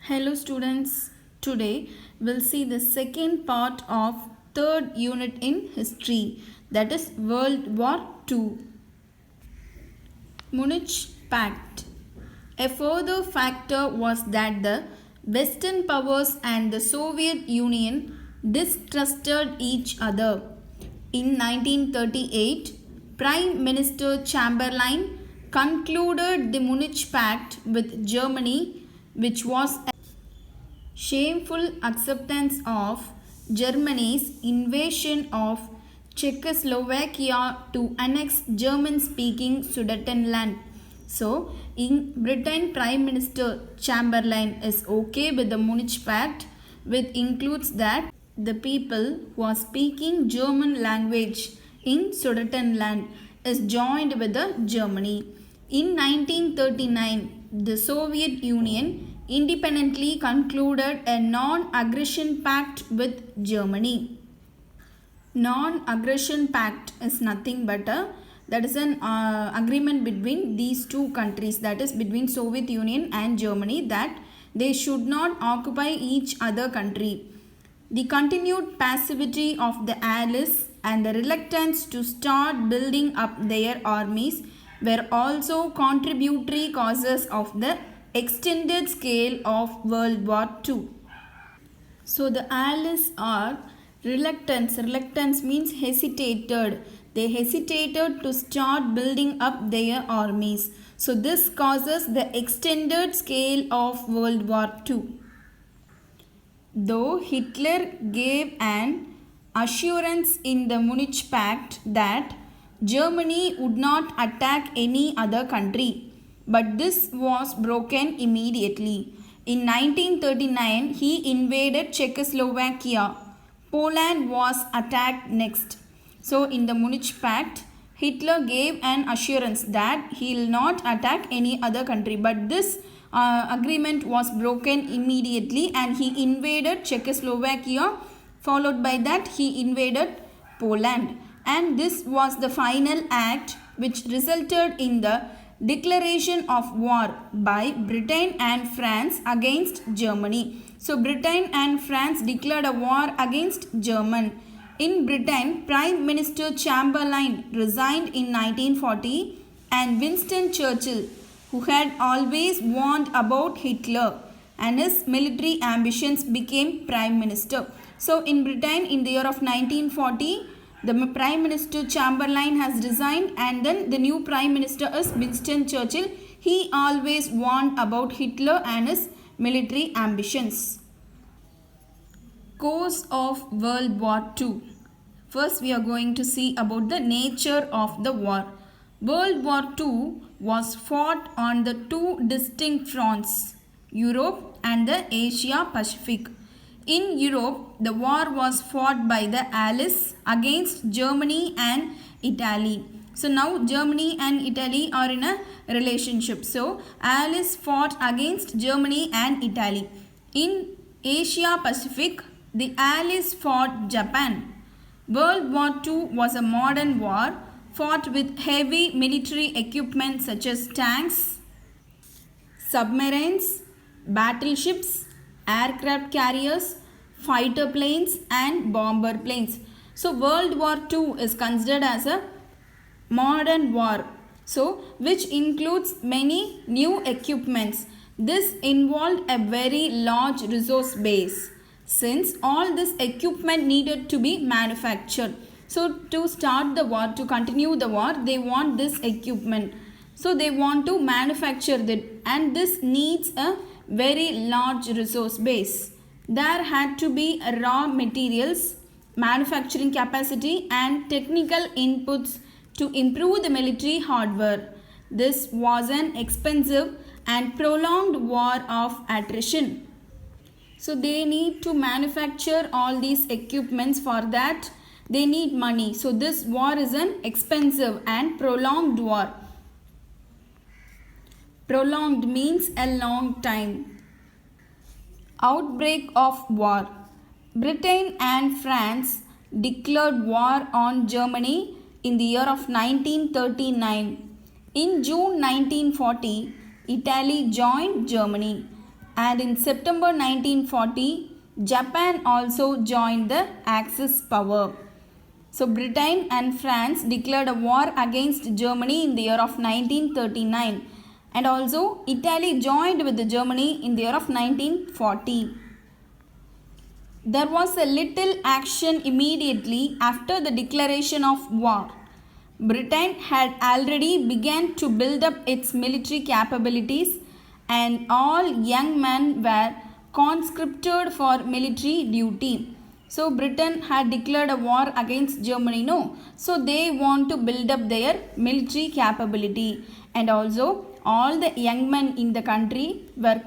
Hello students, today we'll see the second part of third unit in history, that is World War II. Munich Pact. A further factor was that the Western powers and the Soviet Union distrusted each other. In 1938, Prime Minister Chamberlain concluded the Munich Pact with Germany, which was a shameful acceptance of Germany's invasion of Czechoslovakia to annex German-speaking Sudetenland. So, in Britain, Prime Minister Chamberlain is okay with the Munich Pact, which includes that the people who are speaking German language in Sudetenland is joined with the Germany. In 1939, the Soviet Union independently concluded a non-aggression pact with Germany. Non-aggression pact is nothing but that is an agreement between these two countries, that is between Soviet Union and Germany, that they should not occupy each other country. The continued passivity of the Allies and the reluctance to start building up their armies were also contributory causes of the extended scale of World War II. So the Allies are reluctance means hesitated. They hesitated to start building up their armies. So this causes the extended scale of World War II. Though Hitler gave an assurance in the Munich Pact that Germany would not attack any other country, but this was broken immediately. In 1939, he invaded Czechoslovakia. Poland was attacked next. So, in the Munich Pact, Hitler gave an assurance that he will not attack any other country, but this agreement was broken immediately and he invaded Czechoslovakia. Followed by that, he invaded Poland. And this was the final act which resulted in the declaration of war by Britain and France against Germany. So Britain and France declared a war against Germany. In Britain, Prime Minister Chamberlain resigned in 1940 and Winston Churchill, who had always warned about Hitler and his military ambitions, became Prime Minister. So in Britain, in the year of 1940, the Prime Minister Chamberlain has resigned and then the new Prime Minister is Winston Churchill. He always warned about Hitler and his military ambitions. Course of World War II. First we are going to see about the nature of the war. World War II was fought on the two distinct fronts, Europe and the Asia Pacific. In Europe, the war was fought by the Allies against Germany and Italy. So now Germany and Italy are in a relationship. So Allies fought against Germany and Italy. In Asia Pacific, the Allies fought Japan. World War II was a modern war fought with heavy military equipment such as tanks, submarines, battleships, aircraft carriers, fighter planes and bomber planes. So World War II is considered as a modern war, so which includes many new equipments. This involved a very large resource base since all this equipment needed to be manufactured. So to start the war, to continue the war, they want this equipment. So they want to manufacture that, and this needs a very large resource base. There had to be raw materials, manufacturing capacity and technical inputs to improve the military hardware. This was an expensive and prolonged war of attrition. So they need to manufacture all these equipments. For that they need money. So this war is an expensive and prolonged war. Prolonged means a long time. Outbreak of war. Britain and France declared war on Germany in the year of 1939. In June 1940, Italy joined Germany. And in September 1940, Japan also joined the Axis power. So Britain and France declared a war against Germany in the year of 1939, and also Italy joined with Germany in the year of 1940. There was a little action immediately after the declaration of war. Britain had already begun to build up its military capabilities, and all young men were conscripted for military duty. So Britain had declared a war against Germany, no? So they want to build up their military capability, and also all the young men in the country were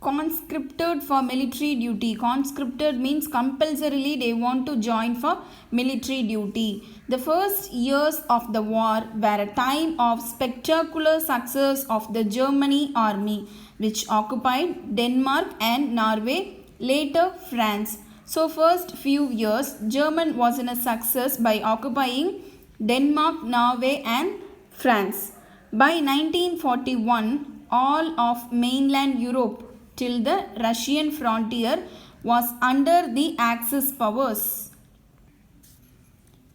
conscripted for military duty. Conscripted means compulsorily they want to join for military duty. The first years of the war were a time of spectacular success of the Germany army, which occupied Denmark and Norway, later France. So first few years German was in a success by occupying Denmark, Norway and France. By 1941, all of mainland Europe till the Russian frontier was under the Axis powers.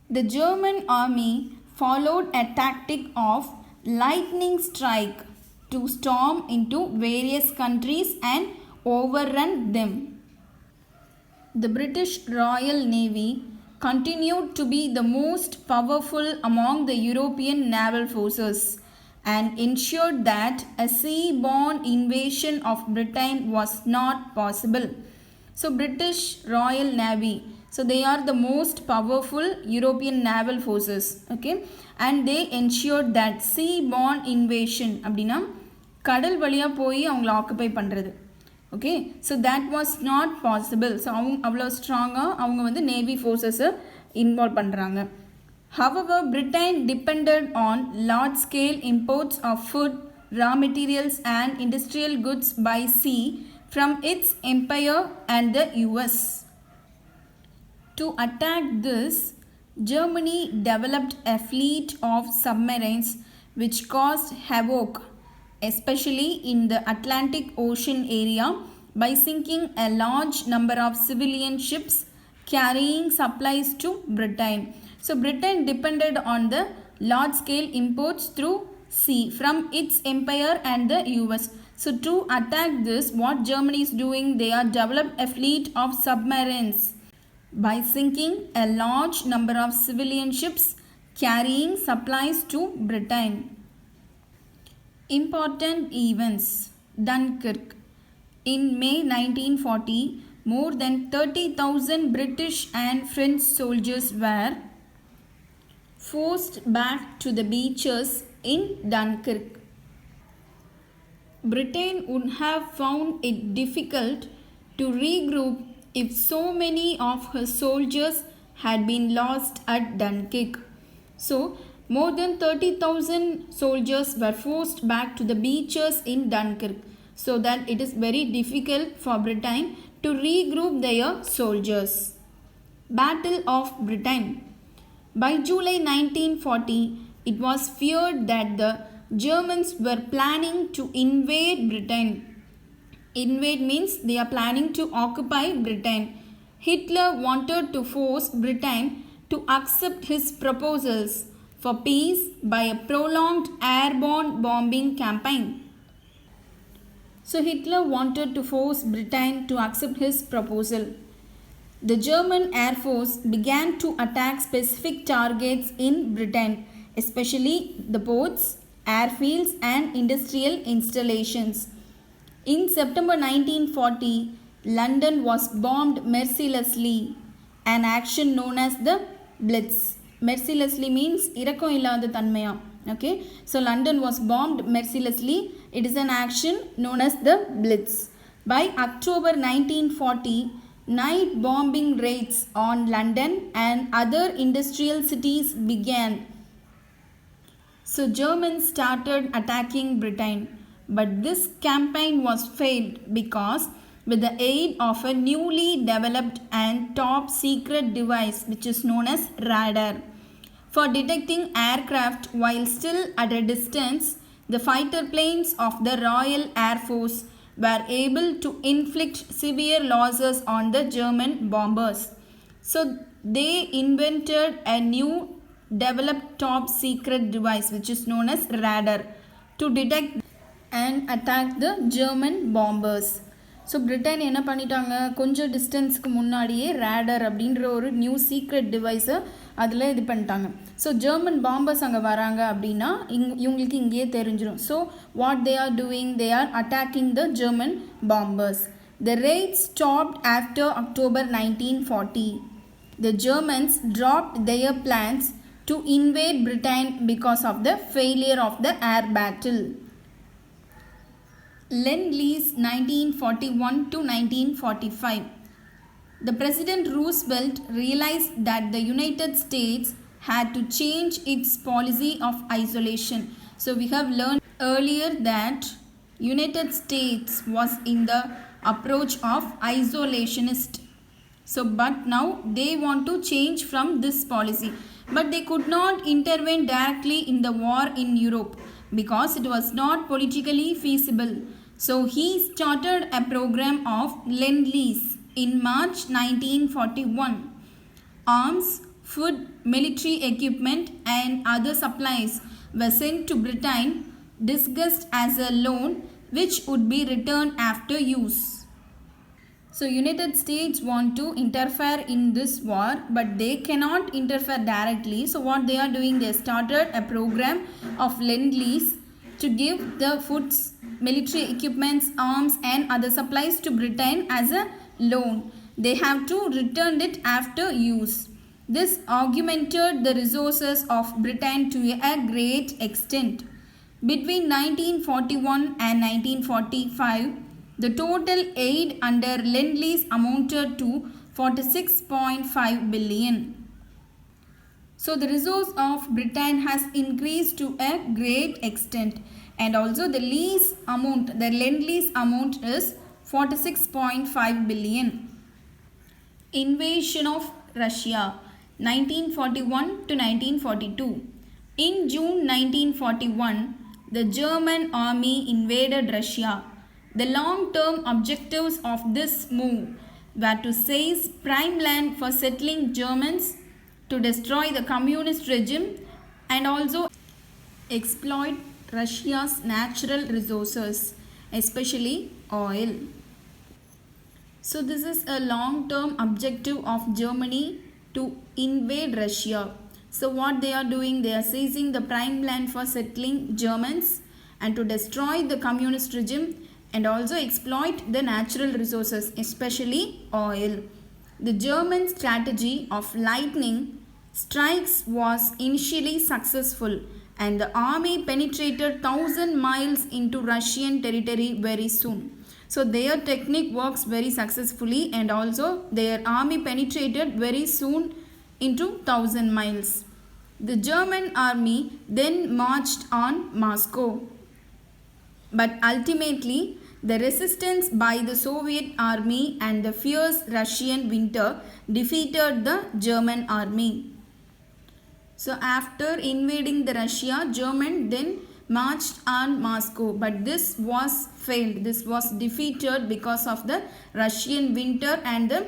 The German army followed a tactic of lightning strike to storm into various countries and overrun them. The British Royal Navy continued to be the most powerful among the European naval forces and ensured that a sea-borne invasion of Britain was not possible. So British Royal Navy, so they are the most powerful European naval forces, okay, and they ensured that sea-borne invasion அப்படினா கடல் வழியா போய் அவங்கள occupy பண்றது. Okay, so that was not possible. So அவ்வளோ ஸ்ட்ராங்காக அவங்க வந்து நேவி ஃபோர்ஸஸை இன்வால்வ் பண்ணுறாங்க. However, Britain depended on large-scale imports of food, raw materials and industrial goods by sea from its empire and the US. To attack this, Germany developed a fleet of submarines which caused havoc, especially in the Atlantic Ocean area, by sinking a large number of civilian ships carrying supplies to Britain. So Britain depended on the large-scale imports through sea from its empire and the US. So to attack this, what Germany is doing, they are developed a fleet of submarines by sinking a large number of civilian ships carrying supplies to Britain. Important events. Dunkirk. In May 1940, more than 30,000 British and French soldiers were forced back to the beaches in Dunkirk. Britain would have found it difficult to regroup if so many of her soldiers had been lost at Dunkirk. So, more than 30,000 soldiers were forced back to the beaches in Dunkirk, so that it is very difficult for Britain to regroup their soldiers. Battle of Britain. By July 1940, it was feared that the Germans were planning to invade Britain. Invade means they are planning to occupy Britain. Hitler wanted to force Britain to accept his proposals for peace by a prolonged airborne bombing campaign. So Hitler wanted to force Britain to accept his proposal. The German Air Force began to attack specific targets in Britain, especially the ports, airfields and industrial installations. In September 1940, London was bombed mercilessly, an action known as the Blitz. Mercilessly means இரக்கம் இல்லாத தன்மையா. Okay, so London was bombed mercilessly. It is an action known as the Blitz. By October 1940, night bombing raids on London and other industrial cities began. So Germans started attacking Britain, but this campaign was failed because with the aid of a newly developed and top secret device which is known as radar for detecting aircraft while still at a distance, the fighter planes of the Royal Air Force were able to inflict severe losses on the German bombers. So they invented a new developed top secret device which is known as radar to detect and attack the German bombers. So Britain என்ன பண்ணிட்டாங்க, கொஞ்சம் டிஸ்டன்ஸ்க்கு முன்னாடியே raider அப்படின்ற ஒரு new secret டிவைஸை அதில் இது பண்ணிட்டாங்க. So German bombers அங்கே வராங்க அப்படின்னா இவங்களுக்கு இங்கேயே தெரிஞ்சிடும். So what they are doing, they are attacking the German bombers. The raid stopped after October 1940. The Germans dropped their plans to invade Britain because of the failure of the air battle. Lend-Lease 1941 to 1945. The President Roosevelt realized that the United States had to change its policy of isolation. So we have learned earlier that United States was in the approach of isolationist. So but now they want to change from this policy. But they could not intervene directly in the war in Europe because it was not politically feasible. So he started a program of Lend-Lease in March 1941. Arms, food, military equipment and other supplies were sent to Britain disguised as a loan which would be returned after use. So United States want to interfere in this war, but they cannot interfere directly. So what they are doing, they started a program of Lend-Lease to give the foods, military equipments, arms and other supplies to Britain as a loan. They have to return it after use. This augmented the resources of Britain to a great extent. Between 1941 and 1945, the total aid under Lend-Lease amounted to 46.5 billion. So the resource of Britain has increased to a great extent, and also the lease amount, the Lend-Lease amount is 46.5 billion. Invasion of Russia 1941 to 1942. In June 1941, the German army invaded Russia. The long-term objectives of this move were to seize prime land for settling Germans, to destroy the communist regime and also exploit Russia's natural resources, especially oil. So this is a long-term objective of Germany to invade Russia. So what they are doing, they are seizing the prime land for settling Germans and to destroy the communist regime and also exploit the natural resources, especially oil. The German strategy of lightning strikes was initially successful and the army penetrated 1,000 miles into Russian territory very soon. So their technique works very successfully and also their army penetrated very soon into 1,000 miles. The German army then marched on Moscow. But ultimately, the resistance by the Soviet army and the fierce Russian winter defeated the German army. So after invading the Russia, German then marched on Moscow, but this was failed. This was defeated because of the Russian winter and the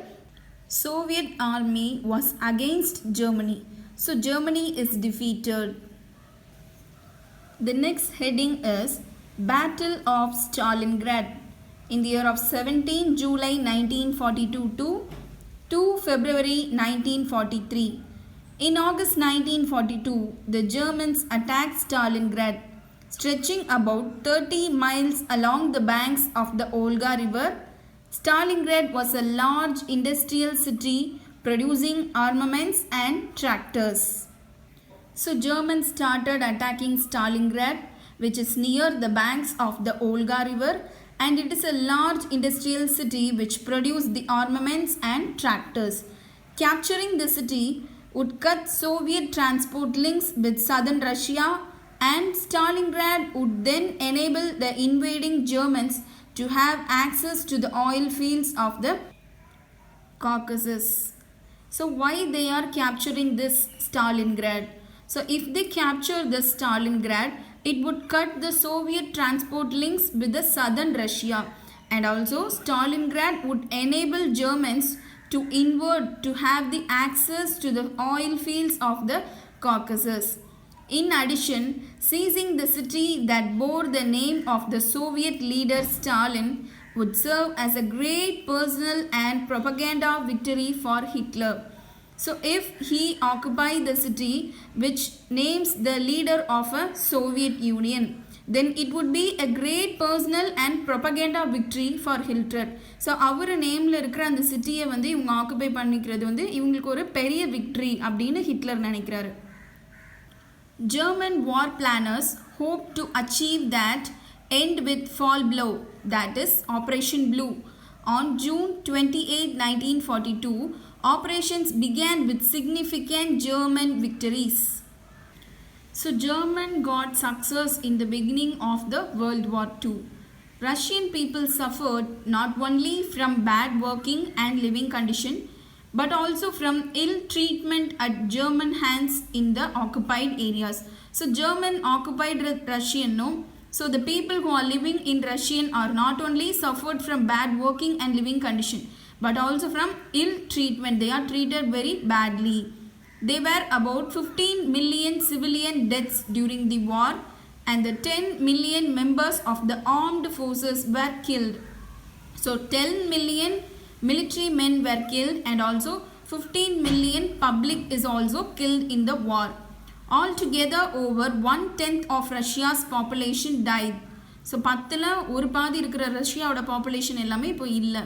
Soviet army was against Germany. So Germany is defeated. The next heading is Battle of Stalingrad in the year of 17 July 1942 to 2 February 1943. In August 1942, the Germans attacked Stalingrad, stretching about 30 miles along the banks of the Volga River. Stalingrad was a large industrial city producing armaments and tractors. So Germans started attacking Stalingrad, which is near the banks of the Volga River, and it is a large industrial city which produced the armaments and tractors. Capturing the city would cut Soviet transport links with southern Russia, and Stalingrad would then enable the invading Germans to have access to the oil fields of the Caucasus. So why they are capturing this Stalingrad? So if they capture the Stalingrad, it would cut the Soviet transport links with the southern Russia, and also Stalingrad would enable Germans to invade to have the access to the oil fields of the Caucasus. In addition, seizing the city that bore the name of the Soviet leader Stalin would serve as a great personal and propaganda victory for Hitler. So if he occupied the city which names the leader of a Soviet Union, then it would be a great personal and propaganda victory for Hitler. So அவர் நேமில் இருக்கிற அந்த சிட்டியை வந்து இவங்க occupy பண்ணிக்கிறது வந்து இவங்களுக்கு ஒரு பெரிய விக்ட்ரி அப்படின்னு ஹிட்லர் நினைக்கிறாரு. German war planners hoped to achieve that end with fall blow, that is Operation Blue. On June 28, 1942, operations began with significant German victories. So German got success in the beginning of the World War II. Russian people suffered not only from bad working and living condition, but also from ill treatment at German hands in the occupied areas. So German occupied Russian, no? So the people who are living in Russian are not only suffered from bad working and living condition, but also from ill treatment. They are treated very badly. There were about 15 million civilian deaths during the war, and the 10 million members of the armed forces were killed. So 10 million military men were killed, and also 15 million public is also killed in the war. Altogether, over 1/10 of Russia's population died. So 10ல ஒரு பாதி இருக்கிற ரஷ்யாவோட population எல்லாமே இப்போ இல்லை.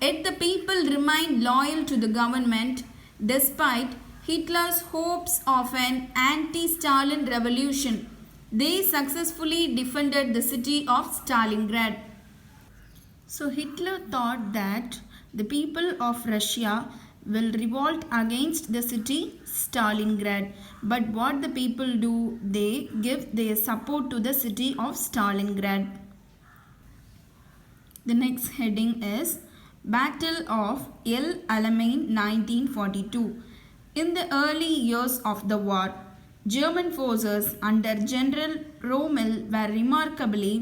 Yet the people remained loyal to the government despite Hitler's hopes of an anti-Stalin revolution. They successfully defended the city of Stalingrad. So Hitler thought that the people of Russia will revolt against the city Stalingrad. But what the people do? They give their support to the city of Stalingrad. The next heading is Battle of El Alamein 1942. In the early years of the war, German forces under General Rommel were remarkably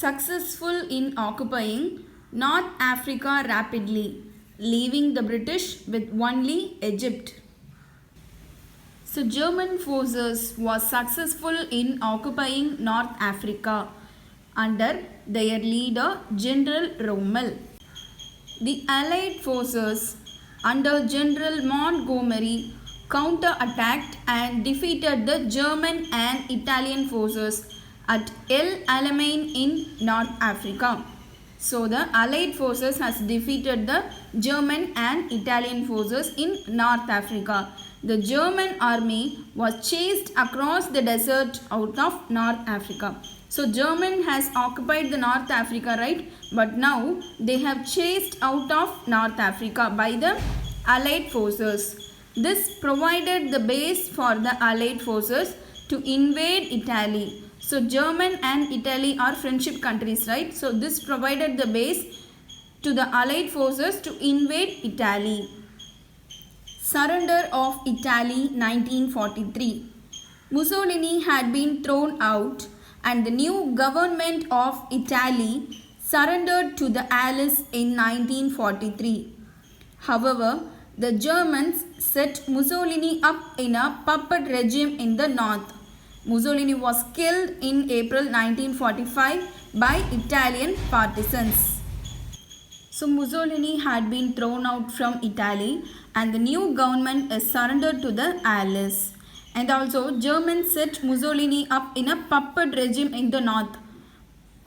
successful in occupying North Africa rapidly, leaving the British with only Egypt. So German forces was successful in occupying North Africa under their leader General Rommel. The Allied forces under General Montgomery counter-attacked and defeated the German and Italian forces at El Alamein in North Africa. So the Allied forces has defeated the German and Italian forces in North Africa. The German army was chased across the desert out of North Africa. So German has occupied the North Africa, right? But now they have chased out of North Africa by the Allied forces. This provided the base for the Allied forces to invade Italy. So German and Italy are friendship countries, right? So this provided the base to the Allied forces to invade Italy. Surrender of Italy 1943. Mussolini had been thrown out, and the new government of Italy surrendered to the Allies in 1943. However, the Germans set Mussolini up in a puppet regime in the north. Mussolini was killed in April 1945 by Italian partisans. So Mussolini had been thrown out from Italy, and the new government is surrendered to the Allies. And also Germans set Mussolini up in a puppet regime in the north.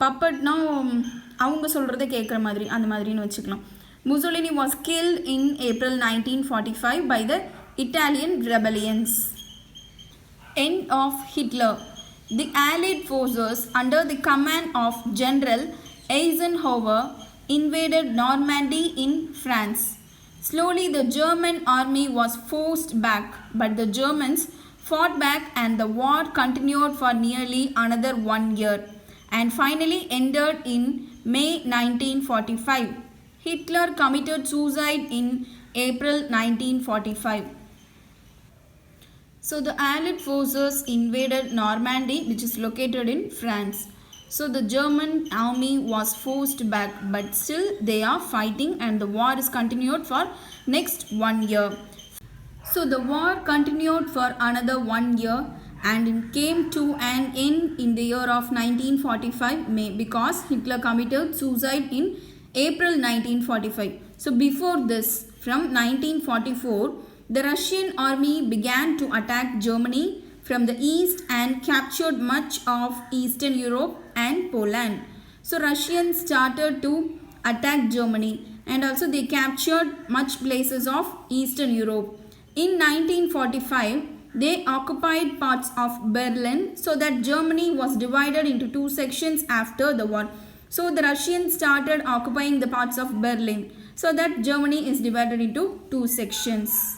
Puppetனா அவங்க சொல்கிறத கேட்குற மாதிரி அந்த மாதிரின்னு வச்சுக்கலாம். Mussolini was killed in April 1945 by the Italian rebellions. End of Hitler. The Allied forces under the command of General Eisenhower invaded Normandy in France. Slowly the German army was forced back, but the Germans fought back and the war continued for nearly another 1 year and finally ended in May 1945. Hitler committed suicide in April 1945. So the Allied forces invaded Normandy, which is located in France. So the German army was forced back, but still they are fighting and the war is continued for next 1 year. So the war continued for another 1 year and it came to an end in the year of 1945 May because Hitler committed suicide in April 1945. So before this, from 1944, the Russian army began to attack Germany from the east and captured much of Eastern Europe and Poland. So Russians started to attack Germany and also they captured much places of Eastern Europe. In 1945, they occupied parts of Berlin so that Germany was divided into two sections after the war. So the Russians started occupying the parts of Berlin so that Germany is divided into two sections.